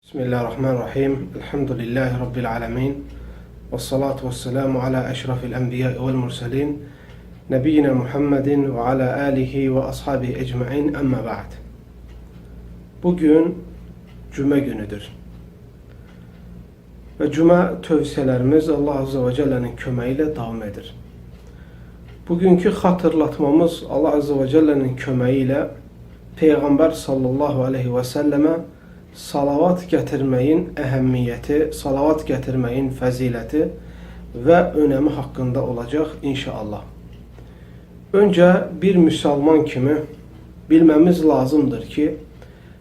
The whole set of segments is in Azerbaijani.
Bismillahirrahmanirrahim. Elhamdülillahi Rabbil alemin. Vessalatu vesselamu ala eşrafil enbiya vel murselin. Nebiyyina Muhammedin ve ala alihi ve ashabihi ecmain, amma ba'd. Bugün Cuma günüdür. Ve Cuma tövsiyelerimiz Allah Azze ve Celle'nin köməyi devam edir. Bugünkü hatırlatmamız Allah Azze ve Celle'nin köməyi Peygamber sallallahu aleyhi ve selleme salavat getirmeyin ehemmiyeti, salavat getirmeyin fəziləti və önəmi haqqında olacaq inşallah. Önce bir Müslüman kimi bilmemiz lazımdır ki,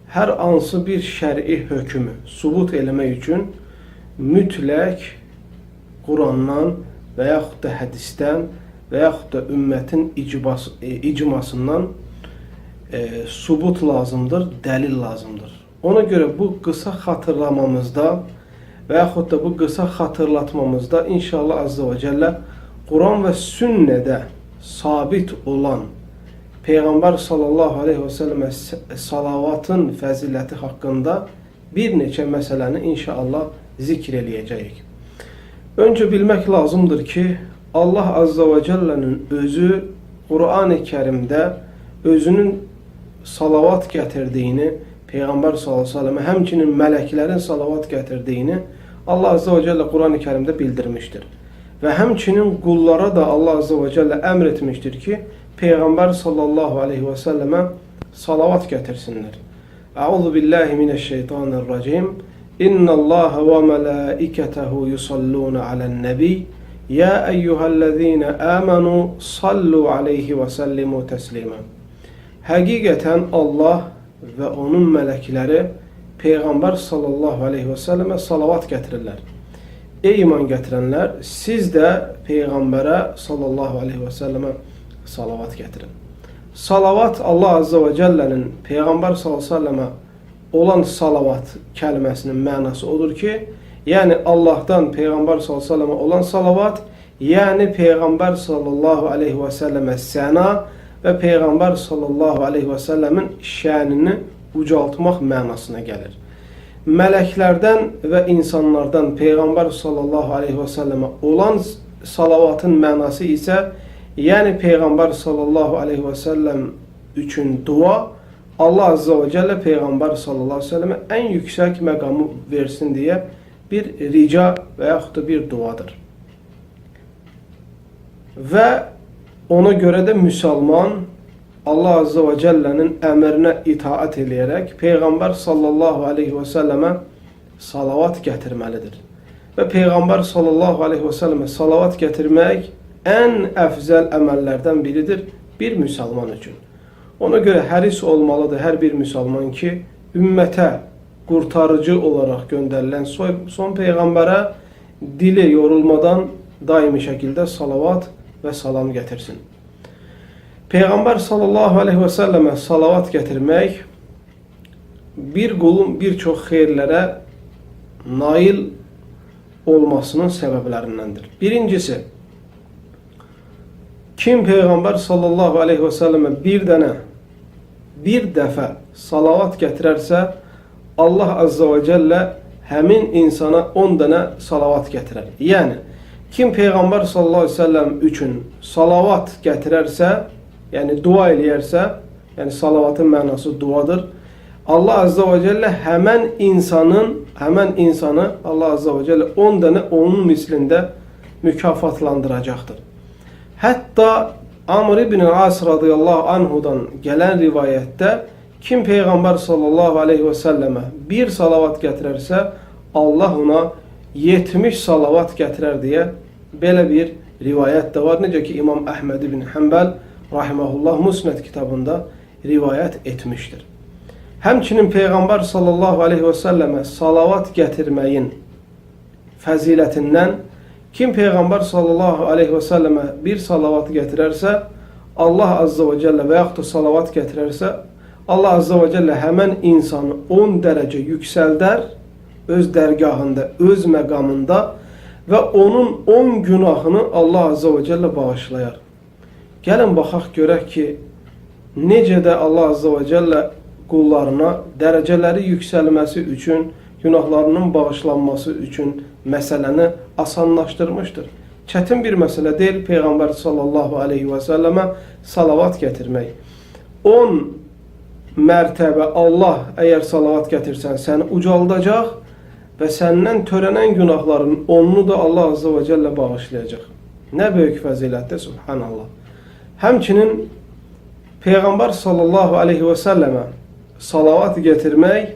her hansı bir şer'i hökmü subut eləmək üçün mütləq Qurandan və yaxud da hədisdən və yaxud da ümmətin icmasından subut lazımdır, dəlil lazımdır. Ona göre bu kısa hatırlamamızda və yaxud da bu kısa hatırlatmamızda inşallah Azze ve Celle Kur'an ve sünnədə sabit olan Peygamber sallallahu aleyhi ve selleme salavatın fəziləti hakkında bir neçə məsələni inşallah zikr eləyəcəyik. Önce bilmek lazımdır ki Allah Azze ve Celle'nin özü Kur'an-ı Kerim'de özünün salavat getirdiğini, Peygamber sallallahu aleyhi ve selleme həmçinin mələklərin salavat gətirdiyini Allah Azze ve Celle Kur'an-ı Kerim'de bildirmiştir. Ve həmçinin qullara da Allah Azze ve Celle əmr etmiştir ki, Peygamber sallallahu aleyhi ve selleme salavat gətirsinlər. Euzu billahi mineşşeytanirracim. İnnallaha ve melaiketehu yusalluna alen-nebi. Ya eyyuhellezine amenu sallu aleyhi ve sellimu teslima. Həqiqətən Allah ve onun melekleri Peygamber sallallahu aleyhi ve selleme salavat getirirler. Ey iman getirenler, siz de Peygamber'e sallallahu aleyhi ve selleme salavat getirin. Salavat Allah Azze ve Celle'nin Peygamber sallallahu aleyhi ve selleme olan salavat kelimesinin manası odur ki, yani Allah'tan Peygamber sallallahu aleyhi ve selleme olan salavat, yani Peygamber sallallahu aleyhi ve selleme sena ve Peygamber sallallahu aleyhi ve sellemin şənini ucaltmaq mənasına gelir. Meleklerden ve insanlardan Peygamber sallallahu aleyhi ve selleme olan salavatın mənası ise, yani Peygamber sallallahu aleyhi ve sellem üçün dua, Allah Azze ve Celle Peygamber sallallahu aleyhi ve selleme en yüksek məqamı versin diye bir rica və yaxud da bir duadır. Ve ona göre de Müslüman Allah Azze ve Celle'nin emrine itaat eləyərək Peygamber sallallahu aleyhi ve selleme salavat getirmelidir. Ve Peygamber sallallahu aleyhi ve selleme salavat getirmek en əfzəl əməllərdən biridir bir Müslüman üçün. Ona göre həris olmalıdır her bir Müslüman ki, ümmete kurtarıcı olarak gönderilen son Peygamber'e dili yorulmadan daimi şekilde salavat ve salam getirsin. Peygamber sallallahu aleyhi ve selleme salavat getirmek bir kulun birçok xeyirlere nail olmasının sebeplerindendir. Birincisi, kim Peygamber sallallahu aleyhi ve selleme bir defa salavat getirerse Allah Azze ve Celle həmin insana 10 dənə salavat getirer. Yani kim Peygamber sallallahu aleyhi ve sellem üçün salavat getirerse, yani dua eləyərsə, yani salavatın mənası duadır. Allah Azze ve Celle hemen insanı Allah Azze ve Celle 10 dənə onun mislində mükafatlandıracaqdır. Hatta Amr ibn As radıyallahu anhudan gelen rivayette kim Peygamber sallallahu aleyhi ve selleme bir salavat getirerse Allah ona 70 salavat getirer diye böyle bir rivayet de var. Necə ki İmam Ahmed ibn Hanbel rahimahullah Musned kitabında rivayet etmiştir. Həmçinin Peygamber sallallahu aleyhi ve selleme salavat getirmeyin fəzilətindən kim Peygamber sallallahu aleyhi ve selleme bir salavat getirerse Allah Azze ve Celle və yaxud da salavat getirerse Allah Azze ve Celle hemen insanı 10 derece yükselder öz dərgahında, öz məqamında ve onun 10 günahını Allah Azze ve Celle bağışlayar. Gəlin baxaq görək ki, necə də Allah Azze ve Celle qullarına dərəcələri yüksəlməsi üçün günahlarının bağışlanması üçün məsələni asanlaşdırmışdır. Çətin bir məsələ deyil Peyğəmbər sallallahu aleyhi və səlləmə salavat gətirmək. 10 mərtəbə Allah əgər salavat gətirsən səni ucaldacaq və səndən törənən günahların 10'unu da Allah azze və cəllə bağışlayacaq. Nə böyük fəzilətdir, subhanallah. Həmçinin Peyğəmbər sallallahu aleyhi və səlləmə salavat gətirmək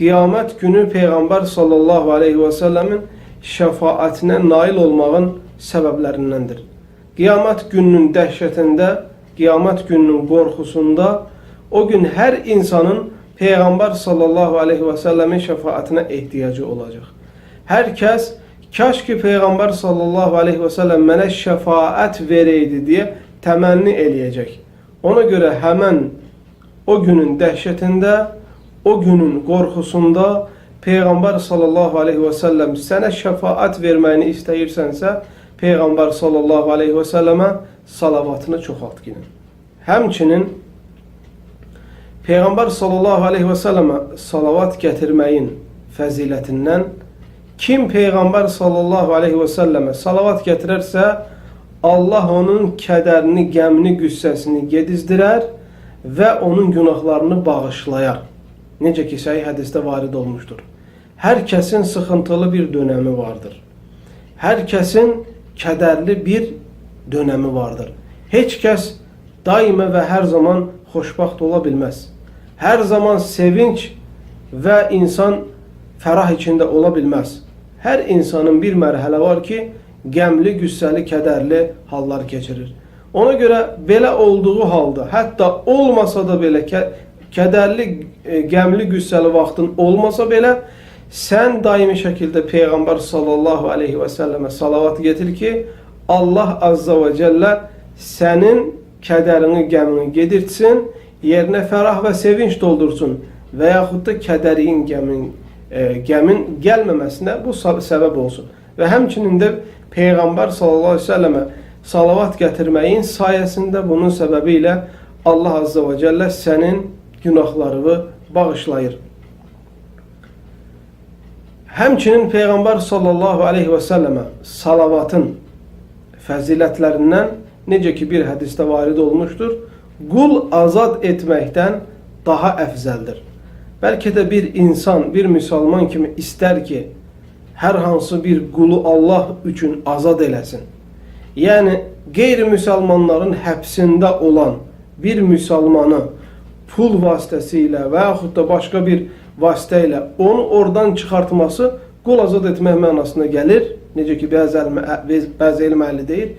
qiyamət günü Peyğəmbər sallallahu aleyhi və səlləmin şəfaətinə nail olmağın səbəblərindəndir. Qiyamət gününün dəhşətində, qiyamət gününün qorxusunda o gün hər insanın Peyğəmbər sallallahu aleyhi və səlləmin şəfaətinə ehtiyacı olacaq. Hər kəs, kaş ki Peyğəmbər sallallahu aleyhi və səlləm mənə şəfaət verəydi deyə təmənni eləyəcək. Ona görə həmən o günün dəhşətində, o günün qorxusunda Peyğəmbər sallallahu aleyhi və səlləm sənə şəfaət verməyini istəyirsənsə, Peyğəmbər sallallahu aleyhi və səlləmə salavatını çoxalt ginin. Həmçinin Peyğəmbər sallallahu aleyhi və səlləmə salavat gətirməyin fəzilətindən kim Peyğəmbər sallallahu aleyhi və səlləmə salavat gətirərsə, Allah onun kədərini, qəmini, qüssəsini gedizdirər və onun günahlarını bağışlayar. Necə ki, səhih hədisdə varid olmuşdur. Hər kəsin sıxıntılı bir dönəmi vardır. Hər kəsin kədərli bir dönəmi vardır. Heç kəs daima və hər zaman xoşbaxt ola bilməz. Hər zaman sevinç və insan fərah içində ola bilməz. Hər insanın bir mərhələ var ki, qəmli, qüssəli, kədərli hallar keçirir. Ona görə belə olduğu halda, hətta olmasa da belə kədərli, qəmli, qüssəli vaxtın olmasa belə, sən daimi şəkildə Peyğəmbər sallallahu aleyhi və səlləmə salavat getir ki, Allah azza və cəllə sənin kədərini, qəmini gedirtsin, yerinə fərah və sevinç doldursun və yaxud da kədərin, qəmin gəlməməsinə bu səbəb olsun. Və həmçinin də Peyğəmbər sallallahu aleyhi və səlləmə salavat gətirməyin sayəsində bunun səbəbi ilə Allah azza və cəllə sənin günahlarını bağışlayır. Həmçinin Peyğəmbər sallallahu aleyhi və səlləmə salavatın fəzilətlərindən necə ki bir hədisdə varid olmuşdur, qul azad etməkdən daha əfzəldir. Bəlkə də bir insan, bir müsəlman kimi istər ki, hər hansı bir qulu Allah üçün azad eləsin. Yəni, qeyri-müsəlmanların həbsində olan bir müsəlmanı pul vasitəsilə və yaxud da başqa bir vasitə ilə onu oradan çıxartması qul azad etmək mənasına gəlir. Necə ki, bəzi elm əhli deyir.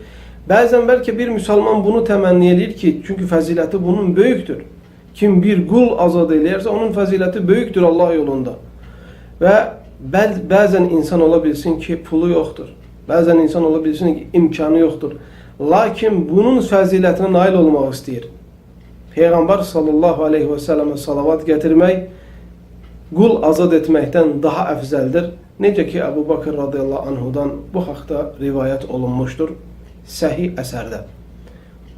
Bəzən bəlkə bir müsəlman bunu təmənni edir ki, çünki fəziləti bunun böyükdür. Kim bir qul azad eləyərsə, onun fəziləti böyükdür Allah yolunda. Və bəzən insan ola bilsin ki, pulu yoxdur. Bəzən insan ola bilsin ki, imkanı yoxdur. Lakin bunun fəzilətinə nail olmaq istəyir. Peyğəmbər sallallahu aleyhi və səlləmə salavat gətirmək, qul azad etməkdən daha əfzəldir. Necə ki, Əbu Bakır radiyallahu anhudan bu haqda rivayət olunmuşdur səhih əsərdə.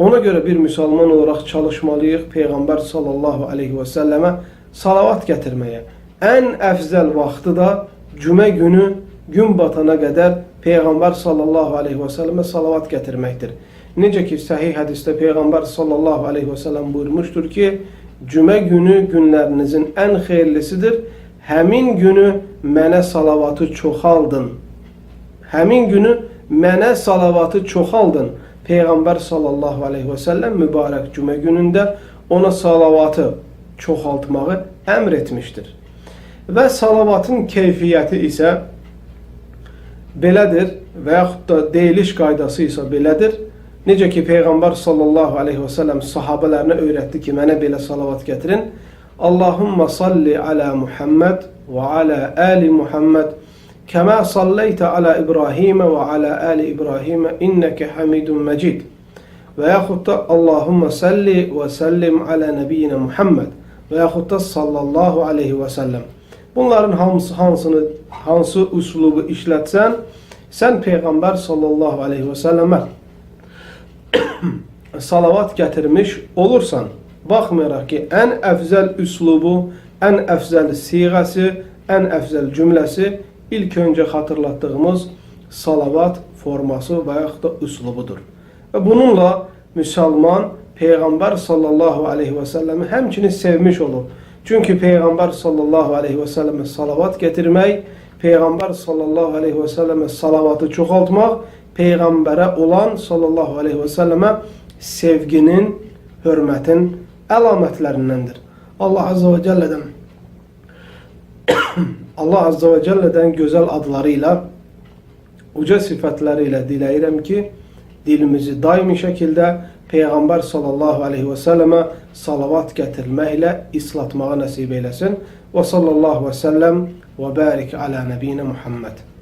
Ona görə bir müsəlman olaraq çalışmalıyıq Peyğəmbər sallallahu aleyhi və səlləmə salavat gətirməyə. Ən əfzəl vaxtı da cümə günü gün batana qədər Peyğəmbər sallallahu aleyhi və səlləmə salavat gətirməkdir. Necə ki, səhih hədisdə Peyğəmbər sallallahu aleyhi və səlləm buyurmuşdur ki, cümə günü günlərinizin ən xeyirlisidir. Həmin günü mənə salavatı çoxaldın. Həmin günü mənə salavatı çoxaldın. Peyğəmbər sallallahu aleyhi və səlləm mübarək cümə günündə ona salavatı çoxaltmağı əmr etmişdir. Və salavatın keyfiyyəti isə belədir və yaxud da deyiliş qaydası isə belədir. Necə ki, Peyğəmbər sallallahu aleyhi və səlləm sahabələrinə öyrətdi ki, mənə belə salavat gətirin. Allahumma salli ala Muhammed və ala ali Muhammed kəmə salleytə ala İbrahimə və ala ali İbrahimə innəkə hamidun məcid. Və yaxud da Allahumma salli və sallim ala nəbiyyinə Muhammed və yaxud da sallallahu aleyhi və səlləm. Bunların hansı üslubu işlətsən, sən Peyğəmbər sallallahu aleyhi və səlləmə salavat gətirmiş olursan. Baxmayaraq ki, ən əfzəl üslubu, ən əfzəl siğəsi en efzel cümlesi ilk önce hatırlattığımız salavat forması veya da üslubudur. Ve bununla Müslüman Peygamber sallallahu aleyhi ve sellemi hemçinin sevmiş olur. Çünkü Peygamber sallallahu aleyhi ve selleme salavat getirmek, Peygamber sallallahu aleyhi ve selleme salavatı çoğaltmak, Peygamber'e olan sallallahu aleyhi ve selleme sevginin, hürmetin alametlerindendir. Allah Azze ve Celle'den güzel adlarıyla, uca sıfatlarıyla dileyirəm ki, dilimizi daimi şekilde Peygamber sallallahu aleyhi ve selleme salavat getirmekle islatmağa nasip eylesin. Ve sallallahu ve sellem ve barik ala nebine Muhammed.